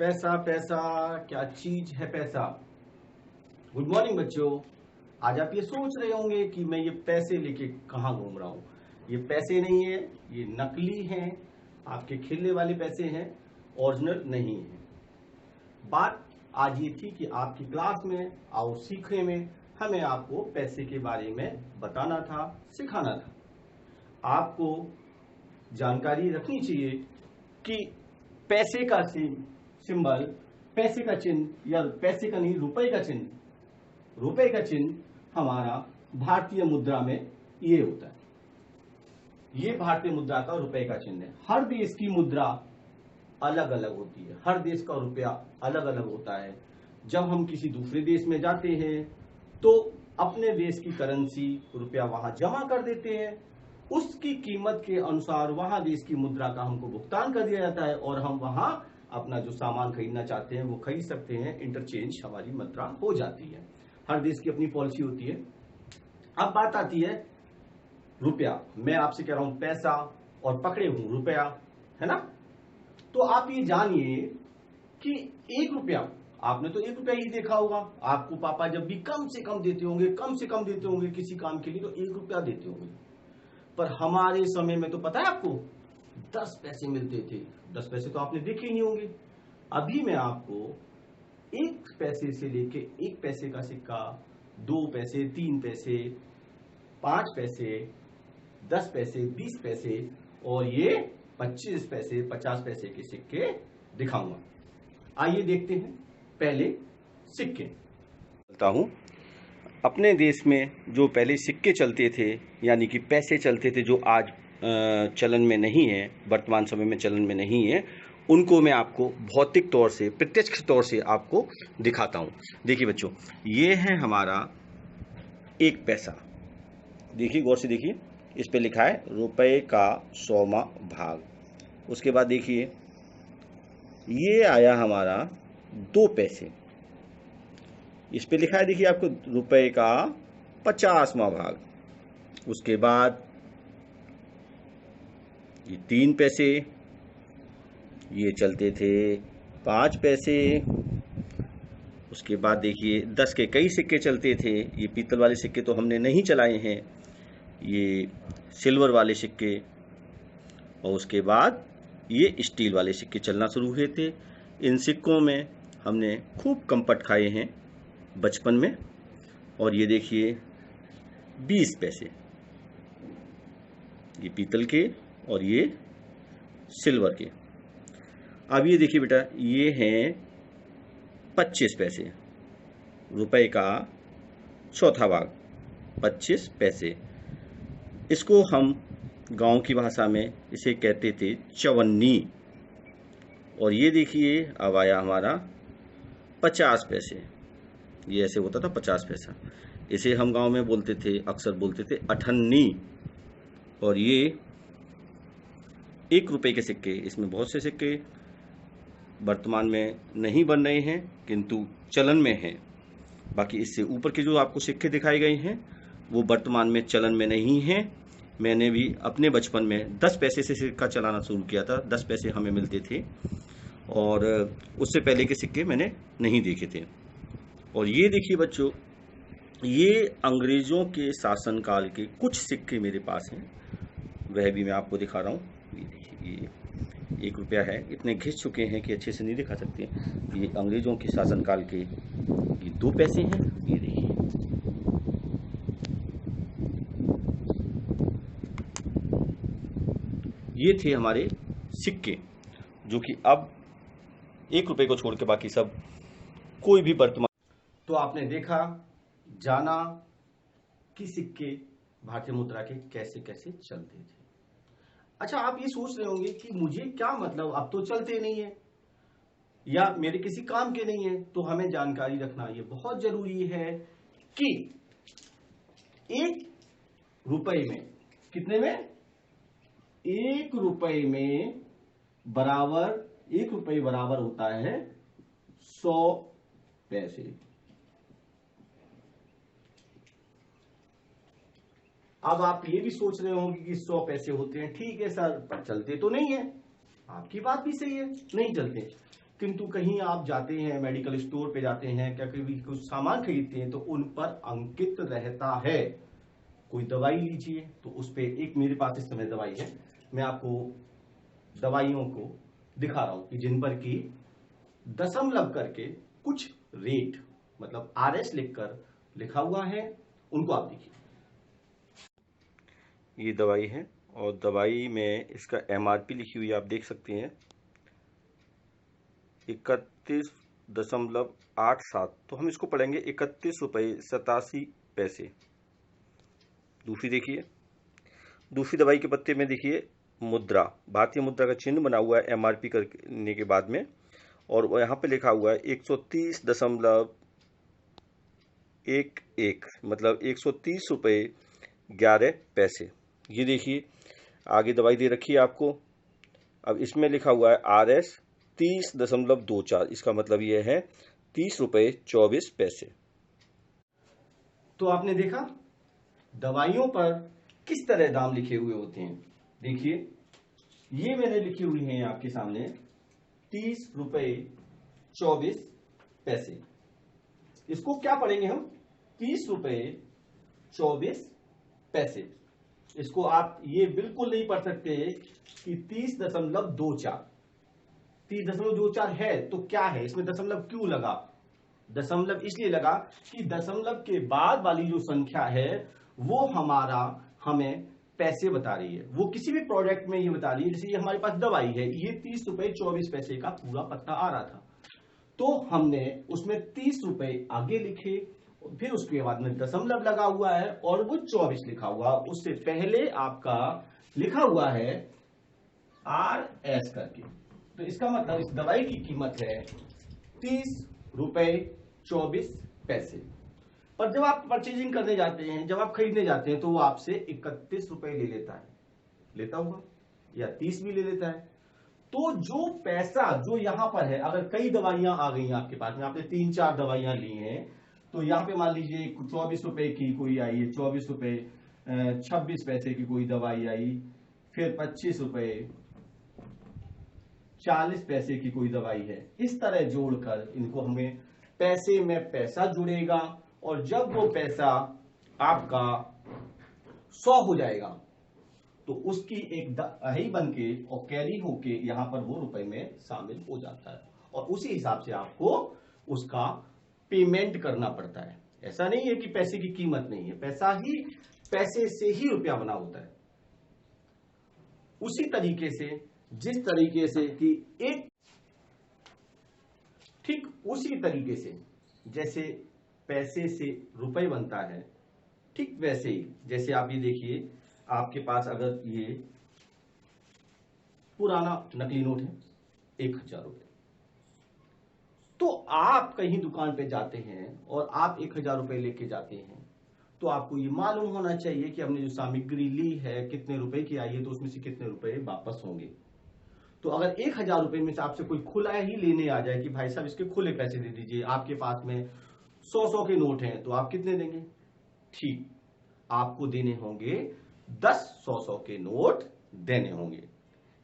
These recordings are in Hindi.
पैसा पैसा क्या चीज है पैसा। गुड मॉर्निंग बच्चों। आज आप ये सोच रहे होंगे कि मैं ये पैसे लेके कहाँ घूम रहा हूँ। ये पैसे नहीं है, ये नकली हैं, आपके खेलने वाले पैसे हैं, ओरिजिनल नहीं है। बात आज ये थी कि आपकी क्लास में आओ सीखने में हमें आपको पैसे के बारे में बताना था, सिखाना था। आपको जानकारी रखनी चाहिए कि पैसे का सिंबल, पैसे का चिन्ह या पैसे का नहीं, रुपए का चिन्ह, रुपए का चिन्ह हमारा भारतीय मुद्रा में ये होता है। ये भारतीय मुद्रा का रुपए का चिन्ह है। हर देश की मुद्रा अलग अलग होती है, हर देश का रुपया अलग अलग होता है। जब हम किसी दूसरे देश में जाते हैं तो अपने देश की करेंसी रुपया वहां जमा कर देते हैं, उसकी कीमत के अनुसार वहां देश की मुद्रा का हमको भुगतान कर दिया जाता है और हम वहां अपना जो सामान खरीदना चाहते हैं वो खरीद सकते हैं। इंटरचेंज हमारी मुद्रा हो जाती है। हर देश की अपनी पॉलिसी होती है। अब बात आती है रुपया। मैं आपसे कह रहा हूं पैसा और पकड़े हूं रुपया, है ना। तो आप ये जानिए कि 1 रुपया, आपने तो 1 रुपया ही देखा होगा। आपको पापा जब भी कम से कम देते होंगे किसी काम के लिए तो 1 रुपया देते होंगे। पर हमारे समय में तो पता है आपको 10 पैसे मिलते थे। 10 पैसे तो आपने देखे ही नहीं होंगे। अभी मैं आपको 1 पैसे से लेके 1 पैसे का सिक्का, 2 पैसे, 3 पैसे, 5 पैसे, 10 पैसे, 20 पैसे और ये 25 पैसे, 50 पैसे के सिक्के दिखाऊंगा। आइए देखते हैं। पहले सिक्के बताता हूं। अपने देश में जो पहले सिक्के चलते थे, यानी कि पैसे चलते थे, जो आज चलन में नहीं है, वर्तमान समय में चलन में नहीं है, उनको मैं आपको भौतिक तौर से, प्रत्यक्ष तौर से आपको दिखाता हूं। देखिए बच्चों, ये है हमारा 1 पैसा। देखिए गौर से देखिए, इस पे लिखा है रुपए का 100वां भाग। उसके बाद देखिए ये आया हमारा 2 पैसे। इस पे लिखा है देखिए आपको रुपए का 50वां भाग। उसके बाद ये 3 पैसे, ये चलते थे 5 पैसे। उसके बाद देखिए 10 के कई सिक्के चलते थे। ये पीतल वाले सिक्के तो हमने नहीं चलाए हैं, ये सिल्वर वाले सिक्के। और उसके बाद ये स्टील वाले सिक्के चलना शुरू हुए थे। इन सिक्कों में हमने खूब कंपट खाए हैं बचपन में। और ये देखिए 20 पैसे, ये पीतल के और ये सिल्वर के। अब ये देखिए बेटा, ये हैं 25 पैसे, रुपए का 1/4 भाग, 25 पैसे। इसको हम गांव की भाषा में इसे कहते थे चवन्नी। और ये देखिए अब आया हमारा 50 पैसे। ये ऐसे होता था 50 पैसा। इसे हम गांव में बोलते थे, अक्सर बोलते थे अठन्नी। और ये 1 रुपए के सिक्के, इसमें बहुत से सिक्के वर्तमान में नहीं बन रहे हैं किंतु चलन में हैं। बाकी इससे ऊपर के जो आपको सिक्के दिखाए गए हैं वो वर्तमान में चलन में नहीं हैं। मैंने भी अपने बचपन में 10 पैसे से सिक्का चलाना शुरू किया था। 10 पैसे हमें मिलते थे और उससे पहले के सिक्के मैंने नहीं देखे थे। और ये देखिए बच्चों, ये अंग्रेजों के शासनकाल के कुछ सिक्के मेरे पास हैं, वह भी मैं आपको दिखा रहा हूँ। ये देखिए, ये 1 रुपया है। इतने घिस चुके हैं कि अच्छे से नहीं दिखा सकते। ये अंग्रेजों के शासनकाल के ये 2 पैसे हैं। ये देखिए, ये थे हमारे सिक्के, जो कि अब 1 रुपए को छोड़ के बाकी सब कोई भी वर्तमान। तो आपने देखा, जाना कि सिक्के भारतीय मुद्रा के कैसे कैसे चलते थे। अच्छा, आप ये सोच रहे होंगे कि मुझे क्या मतलब, अब तो चलते नहीं है या मेरे किसी काम के नहीं है। तो हमें जानकारी रखना ये बहुत जरूरी है कि 1 रुपए में, कितने में, 1 रुपए में बराबर, 1 रुपए बराबर होता है 100 पैसे। अब आप ये भी सोच रहे होंगे कि 100 पैसे होते हैं, ठीक है सर, पर चलते तो नहीं है। आपकी बात भी सही है, नहीं चलते। किंतु कहीं आप जाते हैं, मेडिकल स्टोर पे जाते हैं, क्या कभी कुछ सामान खरीदते हैं तो उन पर अंकित रहता है। कोई दवाई लीजिए तो उस पे एक, मेरे पास इस समय दवाई है, मैं आपको दवाइयों को दिखा रहा हूं कि जिन पर की दशमलव करके कुछ रेट मतलब RS लिखकर लिखा हुआ है, उनको आप देखिए। ये दवाई है और दवाई में इसका MRP लिखी हुई है, आप देख सकते हैं 31.87। तो हम इसको पढ़ेंगे 31 रुपये 87 पैसे। दूसरी देखिए, दूसरी दवाई के पत्ते में देखिए मुद्रा, भारतीय मुद्रा का चिन्ह बना हुआ है MRP करने के बाद में, और यहाँ पे लिखा हुआ है 130.11 मतलब 130 रुपये 11 पैसे। ये देखिए आगे दवाई दे रखी है आपको। अब इसमें लिखा हुआ है RS 30.24, इसका मतलब ये है 30 रुपये 24 पैसे। तो आपने देखा दवाइयों पर किस तरह दाम लिखे हुए होते हैं। देखिए ये मैंने लिखी हुई है आपके सामने 30 रुपये 24 पैसे। इसको क्या पढ़ेंगे हम, 30 रुपये 24 पैसे। इसको आप ये बिल्कुल नहीं पढ़ सकते कि 30.24। 30.24 है तो क्या है, इसमें दशमलव क्यों लगा। दशमलव इसलिए लगा कि दशमलव के बाद वाली जो संख्या है वो हमें पैसे बता रही है, वो किसी भी प्रोडक्ट में ये बता रही है। जैसे ये हमारे पास दवाई है, ये 30 रुपये 24 पैसे का पूरा पत्ता आ रहा था, तो हमने उसमें 30 रुपए आगे लिखे, फिर उसके बाद में दशमलव लगा हुआ है और वो 24 लिखा हुआ, उससे पहले आपका लिखा हुआ है RS करके। तो इसका मतलब इस दवाई की कीमत है 30 रुपये 24 पैसे। पर जब आप परचेजिंग करने जाते हैं, जब आप खरीदने जाते हैं, तो वो आपसे 31 रुपए ले लेता है, लेता होगा, या 30 भी ले लेता है। तो जो पैसा जो यहां पर है, अगर कई दवाइयां आ गई आपके पास में, आपने 3-4 दवाइयां ली हैं, तो यहां पे मान लीजिए 24 रुपए की कोई आई है, 24 रुपए 26 पैसे की कोई दवाई आई, फिर 25 रुपए 40 पैसे की कोई दवाई है। इस तरह जोड़कर इनको हमें पैसे में पैसा जुड़ेगा, और जब वो पैसा आपका 100 हो जाएगा तो उसकी एक दही बन के और कैरी होके यहां पर वो रुपए में शामिल हो जाता है, और उसी हिसाब से आपको उसका पेमेंट करना पड़ता है। ऐसा नहीं है कि पैसे की कीमत नहीं है, पैसे से ही रुपया बना होता है। उसी तरीके से, जिस तरीके से कि ठीक उसी तरीके से जैसे पैसे से रुपए बनता है, ठीक वैसे ही जैसे आप ये देखिए, आपके पास अगर ये पुराना नकली नोट है 1000 रुपए, तो आप कहीं दुकान पे जाते हैं और आप 1000 रुपए लेके जाते हैं, तो आपको ये मालूम होना चाहिए कि हमने जो सामग्री ली है कितने रुपए की आई है, तो उसमें से कितने रुपए वापस होंगे। तो अगर 1000 रुपए में से आपसे कोई खुला ही लेने आ जाए कि भाई साहब इसके खुले पैसे दे दीजिए, आपके पास में 100 के नोट हैं, तो आप कितने देंगे, ठीक आपको देने होंगे 10 100 के नोट देने होंगे।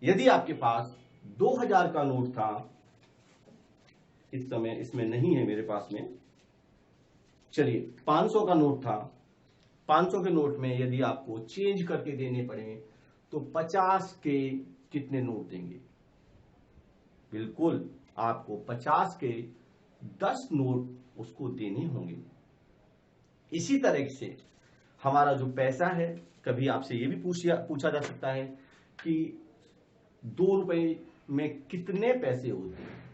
यदि आपके पास 2000 का नोट था, इस समय इसमें नहीं है मेरे पास में, चलिए 500 का नोट था, 500 के नोट में यदि आपको चेंज करके देने पड़े तो 50 के कितने नोट देंगे, बिल्कुल आपको 50 के 10 नोट उसको देने होंगे। इसी तरह से हमारा जो पैसा है, कभी आपसे ये भी पूछा जा सकता है कि 2 रुपए में कितने पैसे होते हैं।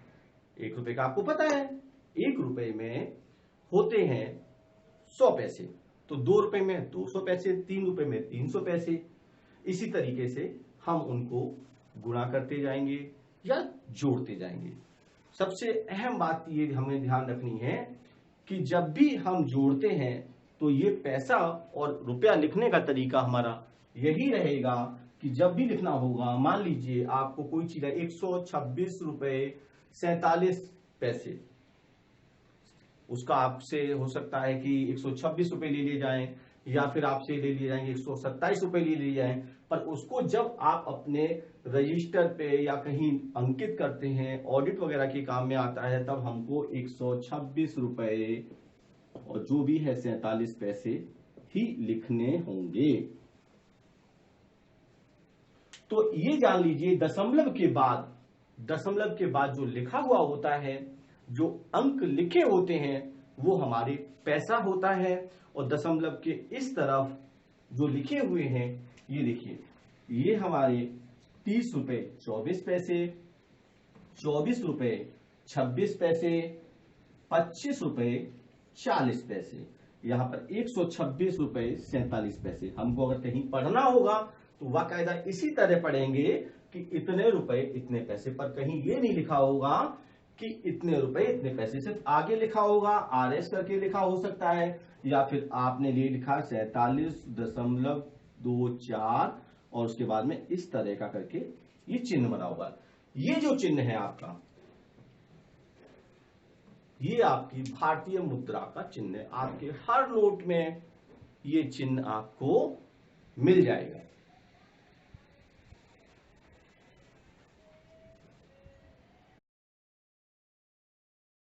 1 रुपए का आपको पता है, 1 रुपए में होते हैं 100 पैसे, तो 2 रुपए में 200 पैसे, 3 रुपए में 300 पैसे। इसी तरीके से हम उनको गुणा करते जाएंगे या जोड़ते जाएंगे। सबसे अहम बात ये हमें ध्यान रखनी है कि जब भी हम जोड़ते हैं तो ये पैसा और रुपया लिखने का तरीका हमारा यही रहेगा कि जब भी लिखना होगा, मान लीजिए आपको कोई चीज है 126 रुपए 47 पैसे, उसका आपसे हो सकता है कि 126 रुपए ले लिए जाएं, या फिर आपसे ले लिए जाएंगे 127 रुपए ले लिए जाएं, पर उसको जब आप अपने रजिस्टर पे या कहीं अंकित करते हैं, ऑडिट वगैरह के काम में आता है, तब हमको 126 रुपए और जो भी है 47 पैसे ही लिखने होंगे। तो ये जान लीजिए दशमलव के बाद जो लिखा हुआ होता है, जो अंक लिखे होते हैं, वो हमारे पैसा होता है। और दशमलव के इस तरफ जो लिखे हुए हैं, ये देखिए, ये हमारे 30 रुपए 24 पैसे, 24 रुपए 26 पैसे, 25 रुपए 40 पैसे, यहां पर 126 रुपए 47 पैसे। हमको अगर कहीं पढ़ना होगा तो बाकायदा इसी तरह पढ़ेंगे कि इतने रुपए इतने पैसे, पर कहीं ये नहीं लिखा होगा कि इतने रुपए इतने पैसे। सिर्फ आगे लिखा होगा, आरएस करके लिखा हो सकता है, या फिर आपने ले लिखा 47.24 और उसके बाद में इस तरह का करके ये चिन्ह बना होगा। ये जो चिन्ह है आपका, ये आपकी भारतीय मुद्रा का चिन्ह है। आपके हर नोट में ये चिन्ह आपको मिल जाएगा।